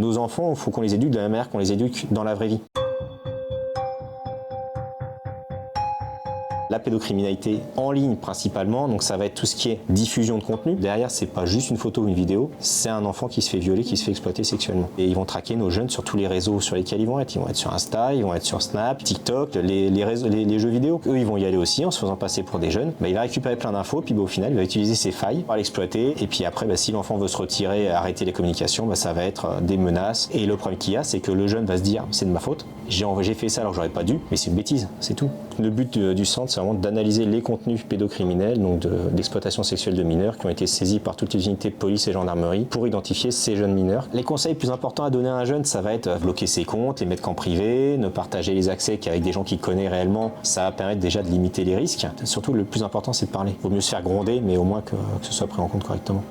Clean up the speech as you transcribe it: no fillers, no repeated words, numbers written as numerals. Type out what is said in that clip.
Nos enfants, il faut qu'on les éduque de la même manière qu'on les éduque dans la vraie vie. La pédocriminalité en ligne principalement, donc ça va être tout ce qui est diffusion de contenu. Derrière, c'est pas juste une photo ou une vidéo, c'est un enfant qui se fait violer, qui se fait exploiter sexuellement. Et ils vont traquer nos jeunes sur tous les réseaux sur lesquels ils vont être. Ils vont être sur Insta, ils vont être sur Snap, TikTok, les jeux vidéo. Eux, ils vont y aller aussi en se faisant passer pour des jeunes. Il va récupérer plein d'infos, puis au final, il va utiliser ses failles pour l'exploiter. Et puis après, si l'enfant veut se retirer, arrêter les communications, ça va être des menaces. Et le problème qu'il y a, c'est que le jeune va se dire, c'est de ma faute. J'ai fait ça alors que j'aurais pas dû, mais c'est une bêtise, c'est tout. Le but du centre, c'est vraiment d'analyser les contenus pédocriminels, donc d'exploitation sexuelle de mineurs, qui ont été saisis par toutes les unités de police et gendarmerie pour identifier ces jeunes mineurs. Les conseils plus importants à donner à un jeune, ça va être bloquer ses comptes, les mettre qu'en privé, ne partager les accès qu'avec des gens qu'il connaît réellement. Ça va permettre déjà de limiter les risques. Surtout, le plus important, c'est de parler. Il vaut mieux se faire gronder, mais au moins que ce soit pris en compte correctement.